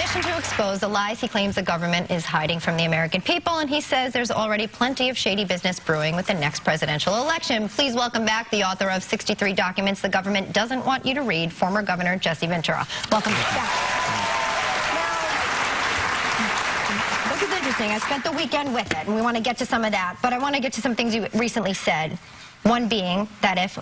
mission to expose the lies he claims the government is hiding from the American people, and he says there's already plenty of shady business brewing with the next presidential election. Please welcome back the author of 63 documents the government doesn't want you to read, former Governor Jesse Ventura. Welcome back. Now, this is interesting. I spent the weekend with it, and we want to get to some of that, but I want to get to some things you recently said. One being that if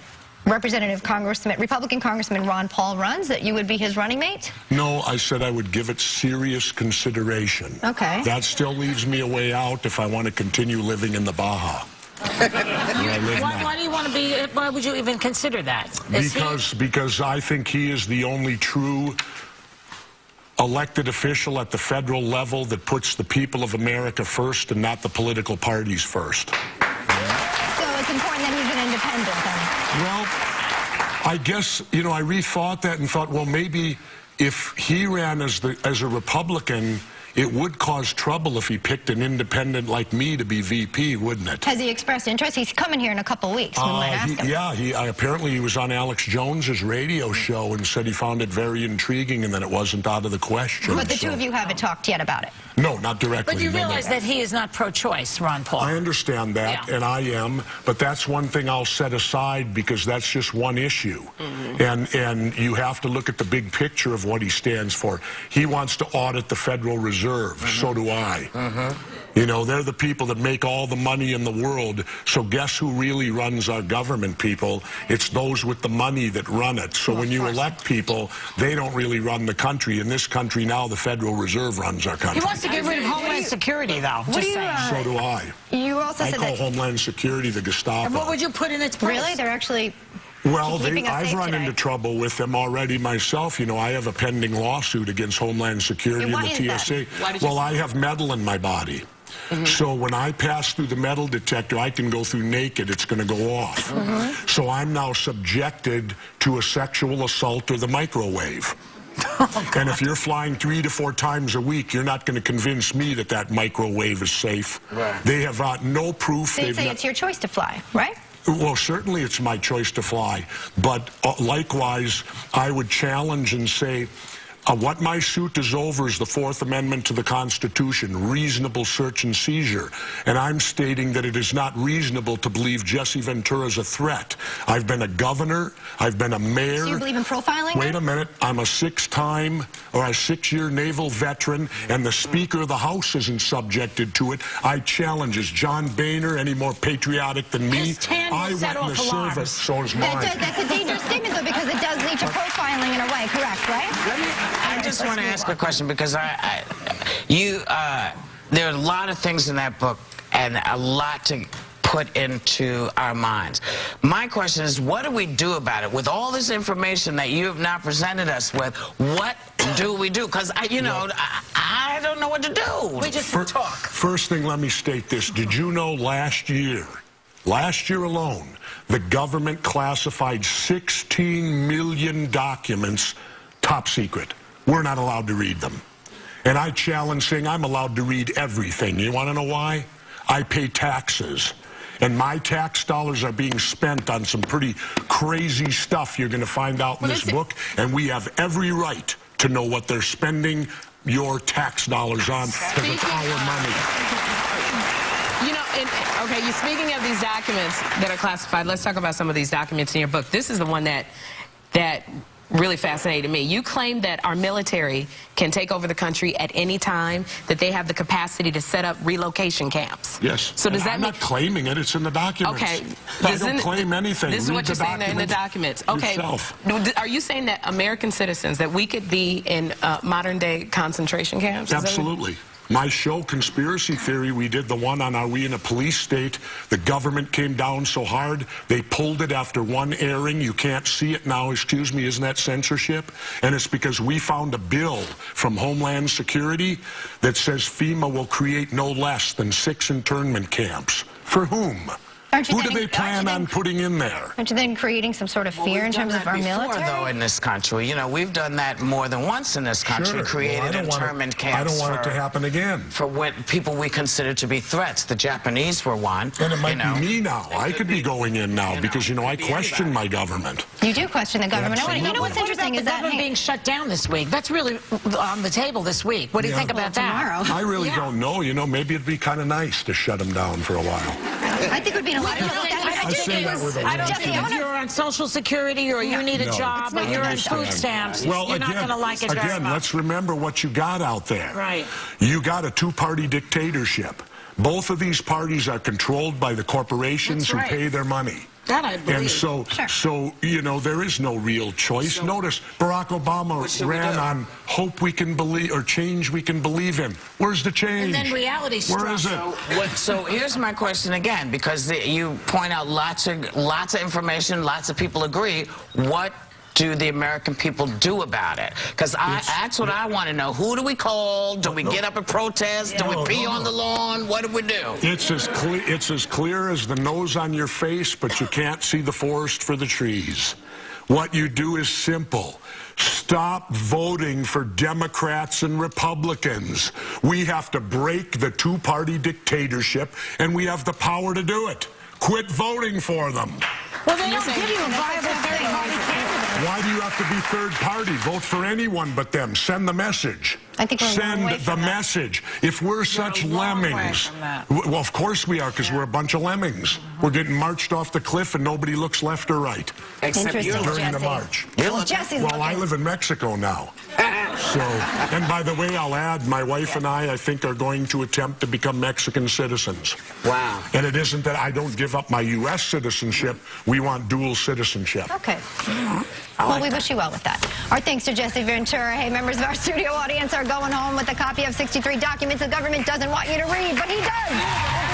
Republican Congressman Ron Paul runs, that you would be his running mate? No, I said I would give it serious consideration. Okay. That still leaves me a way out if I want to continue living in the Baja. Why do you want to be, why would you even consider that? Because I think he is the only true elected official at the federal level that puts the people of America first and not the political parties first. So it's important that he's an independent then? Well, I guess, you know, I rethought that and thought, well, maybe if he ran as a Republican, it would cause trouble if he picked an independent like me to be VP, wouldn't it? Has he expressed interest? He's coming here in a couple of weeks. We might ask him. Yeah, apparently he was on Alex Jones's radio show and said he found it very intriguing and that it wasn't out of the question. But the two of you haven't talked yet about it. No, not directly. But you realize that he is not pro-choice, Ron Paul. I understand that, and I am, but that's one thing I'll set aside because that's just one issue. And you have to look at the big picture of what he stands for. He wants to audit the Federal Reserve. So do I. You know, they're the people that make all the money in the world. So guess who really runs our government, people? It's those with the money that run it. So when you elect people, they don't really run the country. In this country now, the Federal Reserve runs our country. He wants to get rid of Homeland Security, though. Just saying. So do I. You also said I call Homeland Security the Gestapo. And what would you put in its place? Really? They're actually... Well, I've run into trouble with them already myself. You know, I have a pending lawsuit against Homeland Security and the TSA. Well, I have metal in my body. So when I pass through the metal detector, I can go through naked. It's going to go off. So I'm now subjected to a sexual assault or the microwave. And if you're flying 3 to 4 times a week, you're not going to convince me that that microwave is safe. They have no proof. They say it's your choice to fly, right? Well, certainly it's my choice to fly, but likewise, I would challenge and say, what my suit is over is the 4th Amendment to the Constitution, reasonable search and seizure. And I'm stating that it is not reasonable to believe Jesse Ventura is a threat. I've been a governor. I've been a mayor. So you believe in profiling? Wait a minute. I'm a 6-year naval veteran, and the Speaker of the House isn't subjected to it. I challenge. Is John Boehner any more patriotic than me? I went in the service, so is mine. That's a dangerous statement, though, because it does lead to profiling in a way, correct, right? I just want to ask a question because there are a lot of things in that book and a lot to put into our minds. My question is, what do we do about it? With all this information that you have now presented us with, what do we do? Because, you know, I don't know what to do. We just talk. First thing, let me state this. Did you know last year alone, the government classified 16 million documents top secret? We're not allowed to read them. And I challenge saying I'm allowed to read everything. You want to know why? I pay taxes. And my tax dollars are being spent on some pretty crazy stuff you're going to find out in this book. And we have every right to know what they're spending your tax dollars on because it's our money. You know, okay, you're speaking of these documents that are classified. Let's talk about some of these documents in your book. This is the one that really fascinated me. You claim that our military can take over the country at any time, that they have the capacity to set up relocation camps. Yes. So does that I'm mean... not claiming it. It's in the documents. Okay. I don't claim anything. This is what you're saying there in the documents. Okay. Yourself. Are you saying that American citizens, that we could be in modern-day concentration camps? Absolutely. My show, Conspiracy Theory, we did the one on Are We in a Police State? The government came down so hard, they pulled it after one airing. You can't see it now, excuse me, isn't that censorship? And it's because we found a bill from Homeland Security that says FEMA will create no less than 6 internment camps. For whom? Who do they plan on putting in there? Aren't you then creating some sort of fear in terms of our military? Though, in this country, you know, we've done that more than once in this country. Created internment camps. I don't want it to happen again. For what people we consider to be threats. The Japanese were one. And it might be me now. I could be going in now because, you know, I question my government. You do question the government. You know what's interesting is that government being shut down this week. That's really on the table this week. What do you think about that? I really don't know. You know, maybe it'd be kind of nice to shut them down for a while. I think it would be a lot of I don't think if you're on Social Security or you need a job or you're on food stamps, you're not going to like it very much. Let's remember what you got out there. Right. You got a two-party dictatorship. Both of these parties are controlled by the corporations who pay their money. That I believe. And so you know, there is no real choice. Notice Barack Obama ran on hope we can believe, or change we can believe in. Where's the change? And then reality struck. Where is it? So here's my question again, because you point out lots of information, lots of people agree. What do the American people do about it? Because that's what I want to know. Who do we call? Do we get up and protest? Do we pee on the lawn? What do we do? It's as clear as the nose on your face, but you can't see the forest for the trees. What you do is simple. Stop voting for Democrats and Republicans. We have to break the two-party dictatorship, and we have the power to do it. Quit voting for them. Well, they don't give you a viable third-party candidate. Why do you have to be third party? Vote for anyone but them. Send the message. I think we're Send the message. If we're such lemmings, well, of course we are, because we're a bunch of lemmings. We're getting marched off the cliff, and nobody looks left or right. Except during the march. Well, I live in Mexico now. So, and by the way, I'll add, my wife and I think, are going to attempt to become Mexican citizens. Wow. And it isn't that I don't give up my U.S. citizenship. We want dual citizenship. Okay. Well, we wish you well with that. Our thanks to Jesse Ventura. Hey, members of our studio audience are going home with a copy of 63 documents the government doesn't want you to read, but he does.